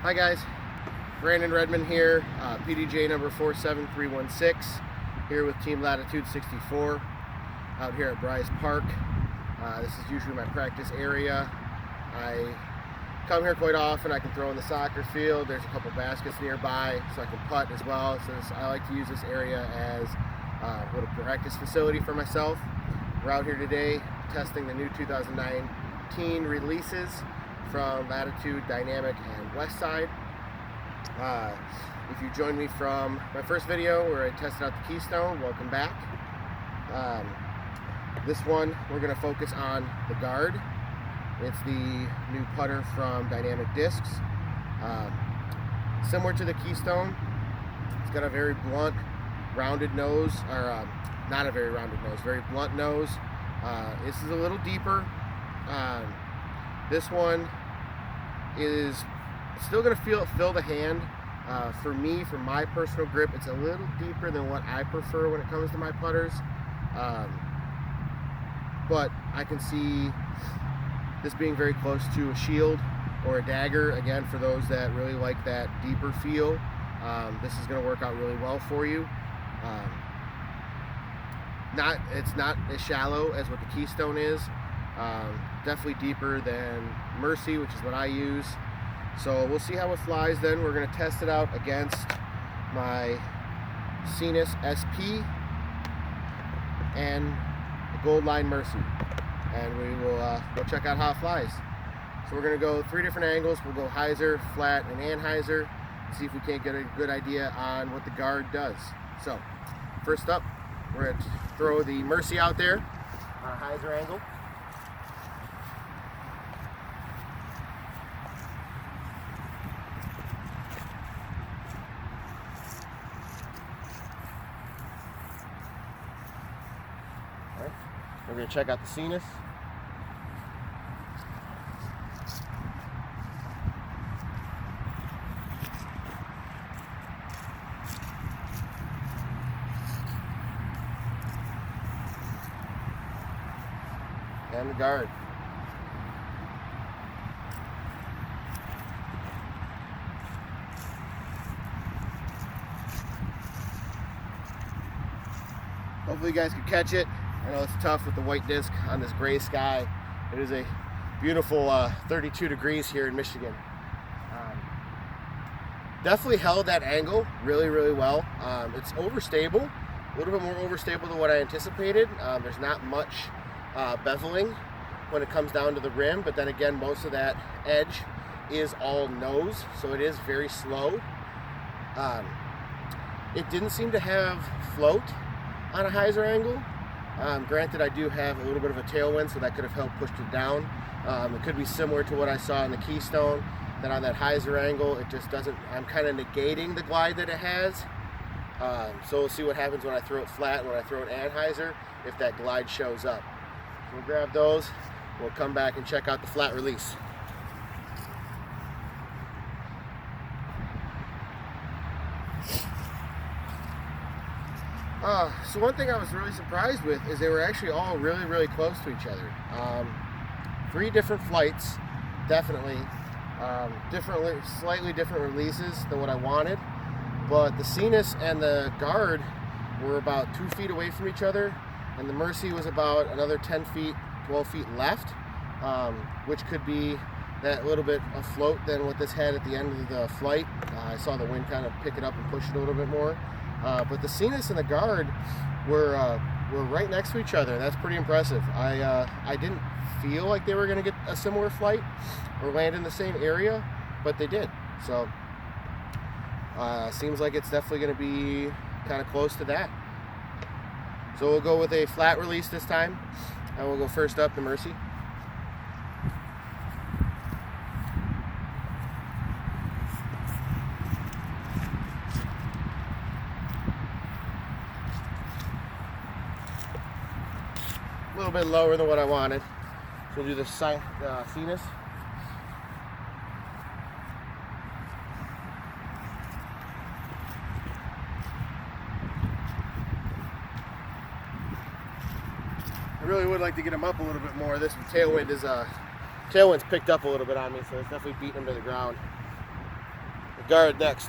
Hi guys, Brandon Redmond here, PDJ number 47316, here with Team Latitude 64, out here at Bryce Park. This is usually my practice area. I come here quite often. I can throw in the soccer field. There's a couple baskets nearby, so I can putt as well. So I like to use this area as a little practice facility for myself. We're out here today testing the new 2019 releases from Latitude, Dynamic, and Westside. If you joined me from my first video where I tested out the Keystone, welcome back. This one we're going to focus on the guard. It's the new putter from Dynamic Discs. Similar to the Keystone, it's got a very blunt, rounded nose, or not a very rounded nose, very blunt nose. This is a little deeper. This one is still going to fill the hand. For me, for my personal grip, it's a little deeper than what I prefer when it comes to my putters. But I can see this being very close to a shield or a dagger. Again, for those that really like that deeper feel, this is going to work out really well for you. It's not as shallow as what the Keystone is. Definitely deeper than Mercy, which is what I use. So we'll see how it flies then. We're going to test it out against my Zenus SP and the Gold Line Mercy. And we'll check out how it flies. So we're going to go 3 different angles. We'll go hyzer, flat, and anhyzer, and see if we can't get a good idea on what the guard does. So first up, we're going to throw the Mercy out there on a hyzer angle. We're going to check out the Zenus. And the guard. Hopefully you guys can catch it. I know it's tough with the white disc on this gray sky. It is a beautiful 32 degrees here in Michigan. Definitely held that angle really well. It's overstable, a little bit more overstable than what I anticipated. There's not much beveling when it comes down to the rim, but then again, most of that edge is all nose, so it is very slow. It didn't seem to have float on a hyzer angle. Granted, I do have a little bit of a tailwind, so that could have helped push it down. It could be similar to what I saw in the Keystone, that on that hyzer angle, it just doesn't, I'm kind of negating the glide that it has. So we'll see what happens when I throw it flat and when I throw it anhyzer, if that glide shows up. So we'll grab those, we'll come back and check out the flat release. So one thing I was really surprised with is they were actually all really close to each other. 3 different flights, definitely. Slightly different releases than what I wanted. But the Zenus and the guard were about 2 feet away from each other, and the Mercy was about another 10 feet, 12 feet left, which could be that little bit afloat than what this had at the end of the flight. I saw the wind kind of pick it up and push it a little bit more. But the Zenus and the guard were right next to each other. That's pretty impressive. I didn't feel like they were going to get a similar flight or land in the same area, but they did. So seems like it's definitely going to be kind of close to that. So we'll go with a flat release this time, and we'll go first up the Mercy. A little bit lower than what I wanted. So we'll do the Zenus. I really would like to get him up a little bit more. This tailwind's picked up a little bit on me, so it's definitely beating him to the ground. guard next.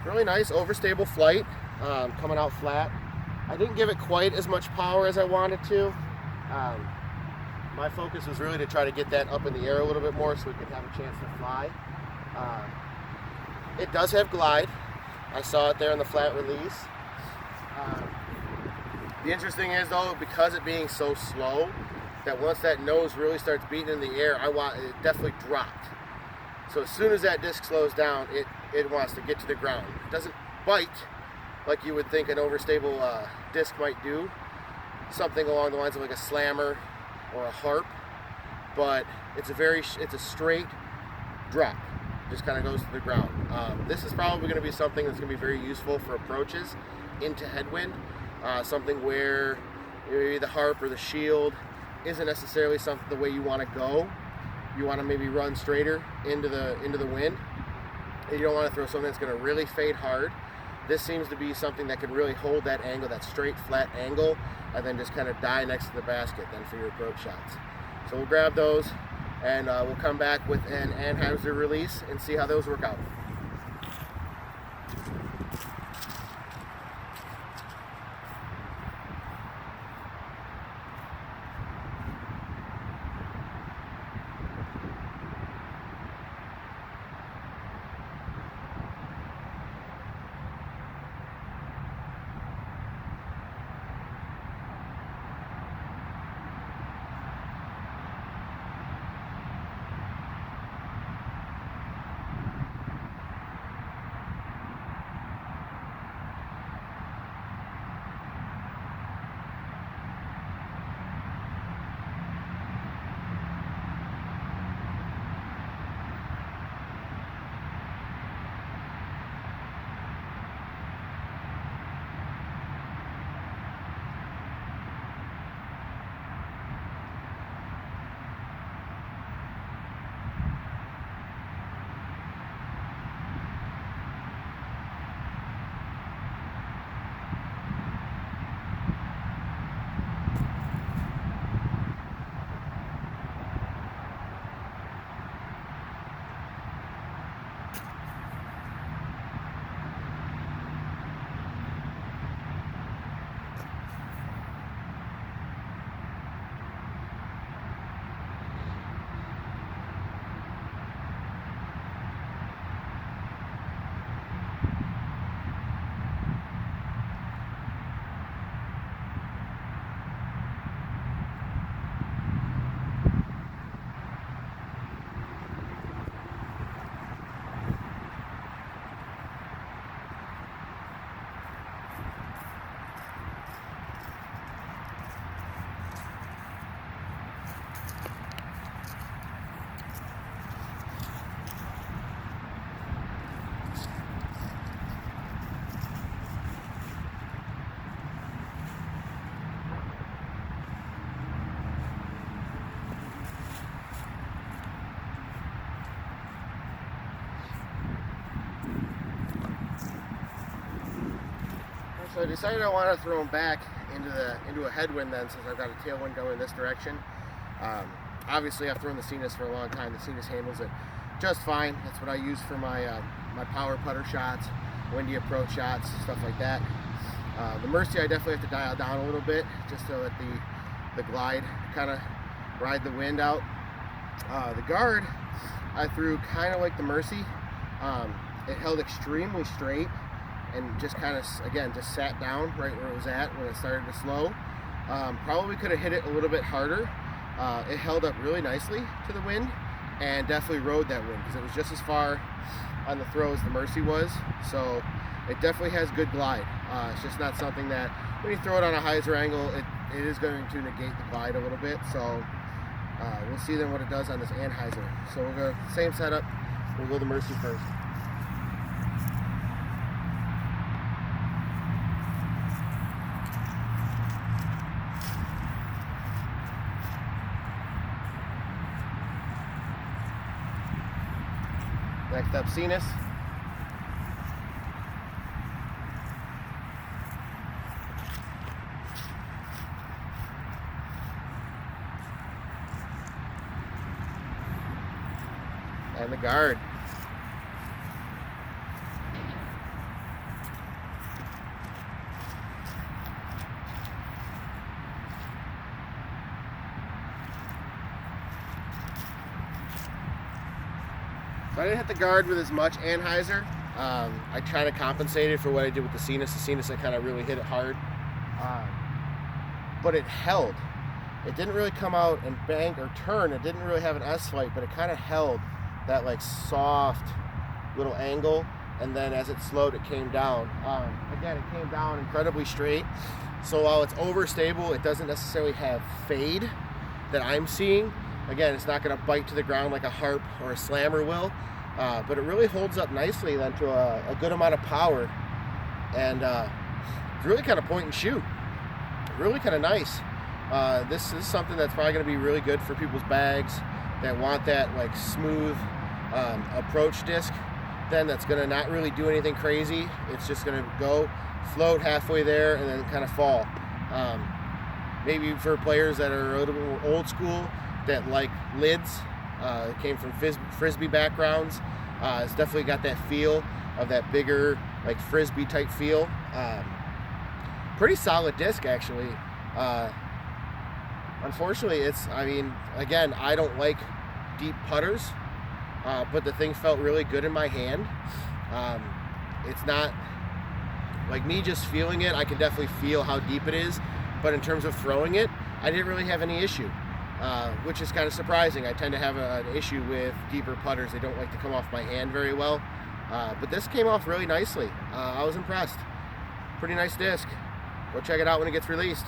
Really nice overstable flight, coming out flat. I didn't give it quite as much power as I wanted to. My focus was really to try to get that up in the air a little bit more so we could have a chance to fly. It does have glide. I saw it there in the flat release. The interesting is though, because it being so slow, that once that nose really starts beating in the air, it definitely dropped. So as soon as that disc slows down, it wants to get to the ground. It doesn't bite like you would think an overstable disc might do, something along the lines of like a slammer or a harp, but it's a straight drop. Just kind of goes to the ground. This is probably going to be something that's going to be very useful for approaches into headwind, something where maybe the harp or the shield isn't necessarily the way you want to go. You want to maybe run straighter into the wind, and you don't want to throw something that's going to really fade hard. This seems to be something that can really hold that angle, that straight flat angle, and then just kind of die next to the basket then for your approach shots. So we'll grab those, and we'll come back with an Anheuser release and see how those work out. So I decided I want to throw them back into a headwind then, since I've got a tailwind going in this direction. Obviously, I've thrown the Cetus for a long time. The Cetus handles it just fine. That's what I use for my my power putter shots, windy approach shots, stuff like that. The Mercy I definitely have to dial down a little bit, just so that the glide kind of ride the wind out. The guard I threw kind of like the Mercy. It held extremely straight and just kind of, again, just sat down right where it was at when it started to slow. Probably could have hit it a little bit harder. It held up really nicely to the wind and definitely rode that wind, because it was just as far on the throw as the Mercy was. So it definitely has good glide. It's just not something that when you throw it on a hyzer angle, it is going to negate the glide a little bit. So we'll see then what it does on this Anheuser. So we'll go same setup. We'll go the Mercy first. Next up, Cetus. and the guard. So I didn't hit the guard with as much anhyzer. I tried to compensate it for what I did with the Sinus. The Sinus, I kind of really hit it hard. But it held. It didn't really come out and bank or turn. It didn't really have an S-flight, but it kind of held that like soft little angle. And then as it slowed, it came down. Again, it came down incredibly straight. So while it's overstable, it doesn't necessarily have fade that I'm seeing. Again, it's not going to bite to the ground like a harp or a slammer will, but it really holds up nicely then to a good amount of power, and it's really kind of point and shoot. Really kind of nice. This is something that's probably going to be really good for people's bags that want that like smooth approach disc. Then that's going to not really do anything crazy. It's just going to go float halfway there and then kind of fall. Maybe for players that are a little more old school, that like lids, came from frisbee backgrounds. It's definitely got that feel of that bigger like frisbee type feel. Pretty solid disc actually. Unfortunately, again, I don't like deep putters, but the thing felt really good in my hand. It's not like me just feeling it. I can definitely feel how deep it is, but in terms of throwing it, I didn't really have any issue. Which is kind of surprising. I tend to have an issue with deeper putters. They don't like to come off my hand very well. But this came off really nicely. I was impressed. Pretty nice disc. Go check it out when it gets released.